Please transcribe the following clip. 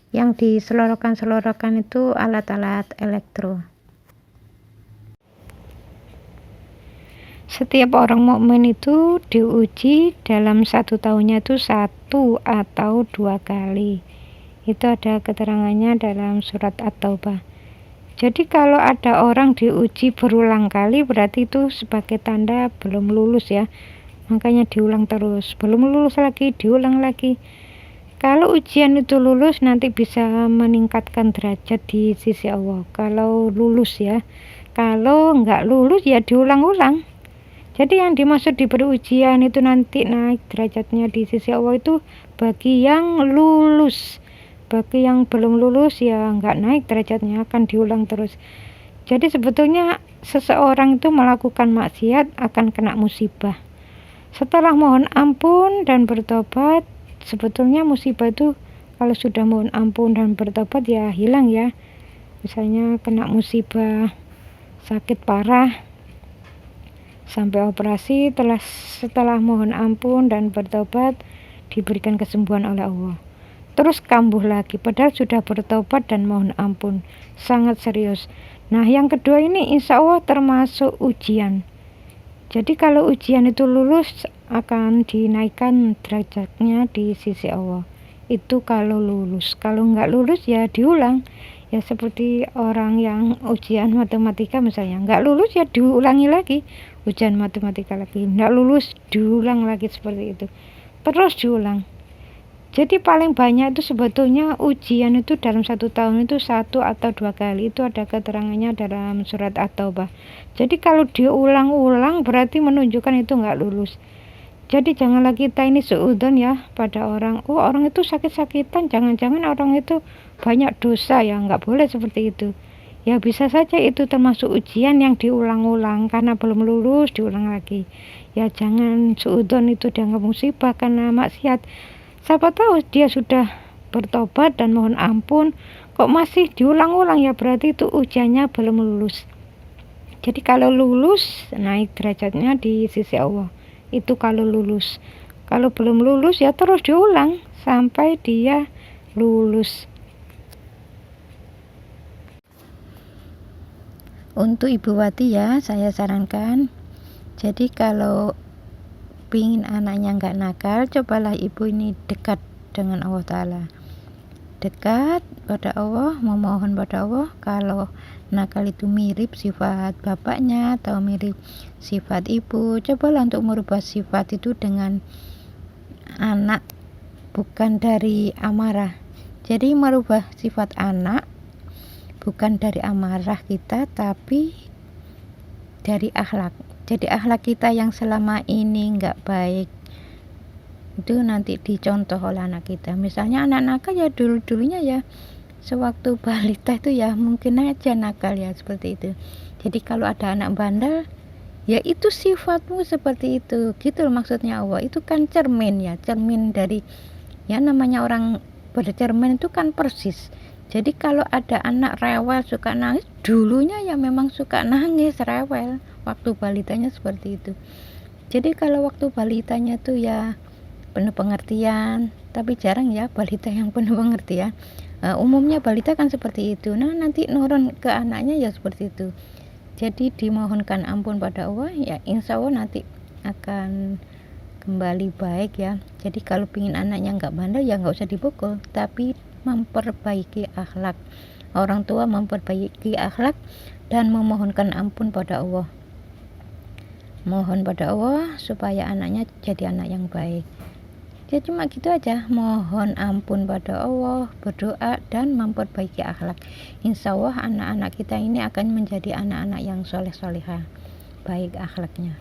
yang diselorokan itu alat-alat elektro. Setiap orang mukmin itu diuji dalam 1 tahunnya itu 1 atau 2 kali. Itu ada keterangannya dalam surat At-Taubah. Jadi kalau ada orang diuji berulang kali berarti itu sebagai tanda belum lulus ya. Makanya diulang terus. Belum lulus lagi, diulang lagi. Kalau ujian itu lulus nanti bisa meningkatkan derajat di sisi Allah. Kalau lulus ya. Kalau nggak lulus ya diulang-ulang. Jadi yang dimaksud diberi ujian itu nanti naik derajatnya di sisi Allah itu bagi yang lulus. Bagi yang belum lulus ya nggak naik derajatnya, akan diulang terus. Jadi sebetulnya seseorang itu melakukan maksiat akan kena musibah. Setelah mohon ampun dan bertobat, sebetulnya musibah itu kalau sudah mohon ampun dan bertobat ya hilang ya. Misalnya kena musibah sakit parah sampai operasi, setelah mohon ampun dan bertobat diberikan kesembuhan oleh Allah, terus kambuh lagi padahal sudah bertobat dan mohon ampun, sangat serius. Nah yang kedua ini insya Allah termasuk ujian. Jadi kalau ujian itu lulus akan dinaikkan derajatnya di sisi Allah, itu kalau lulus. Kalau nggak lulus ya diulang. Ya seperti orang yang ujian matematika misalnya, nggak lulus ya diulangi lagi, ujian matematika lagi, nggak lulus diulang lagi, seperti itu terus diulang. Jadi paling banyak itu sebetulnya ujian itu dalam 1 tahun itu 1 atau 2 kali. Itu ada keterangannya dalam surat At-Taubah. Jadi kalau diulang-ulang berarti menunjukkan itu nggak lulus. Jadi janganlah kita ini suudzon ya pada orang. Oh orang itu sakit-sakitan, jangan-jangan orang itu banyak dosa ya, nggak boleh seperti itu. Ya bisa saja itu termasuk ujian yang diulang-ulang karena belum lulus diulang lagi. Ya jangan suudzon itu dianggap musibah karena maksiat. Siapa tahu dia sudah bertobat dan mohon ampun kok masih diulang-ulang ya berarti itu ujiannya belum lulus. Jadi kalau lulus naik derajatnya di sisi Allah. Itu kalau lulus. Kalau belum lulus ya terus diulang sampai dia lulus. Untuk Ibu Wati ya saya sarankan, jadi kalau pingin anaknya nggak nakal, cobalah ibu ini dekat dengan Allah Ta'ala, dekat pada Allah, memohon pada Allah. Kalau nakal itu mirip sifat bapaknya atau mirip sifat ibu, cobalah untuk merubah sifat itu dengan anak, bukan dari amarah. Jadi merubah sifat anak bukan dari amarah kita, tapi dari akhlak. Jadi akhlak kita yang selama ini nggak baik itu nanti dicontoh oleh anak kita. Misalnya anak nakal ya dulunya ya sewaktu balita itu ya mungkin aja nakal ya seperti itu. Jadi kalau ada anak bandel ya itu sifatmu seperti itu, gitu loh maksudnya Allah. Itu kan cermin ya, cermin dari ya namanya orang bercermin itu kan persis. Jadi kalau ada anak rewel suka nangis, dulunya ya memang suka nangis rewel waktu balitanya seperti itu. Jadi kalau waktu balitanya tuh ya penuh pengertian, tapi jarang ya balita yang penuh pengertian. Umumnya balita kan seperti itu. Nah nanti nurun ke anaknya ya seperti itu. Jadi dimohonkan ampun pada Allah ya insya Allah nanti akan kembali baik ya. Jadi kalau pingin anaknya nggak bandel ya nggak usah dipukul, tapi memperbaiki akhlak. Orang tua memperbaiki akhlak dan memohonkan ampun pada Allah. Mohon pada Allah supaya anaknya jadi anak yang baik. Ya cuma gitu aja, mohon ampun pada Allah, berdoa dan memperbaiki akhlak. Insya Allah anak-anak kita ini akan menjadi anak-anak yang soleh-solehah, baik akhlaknya.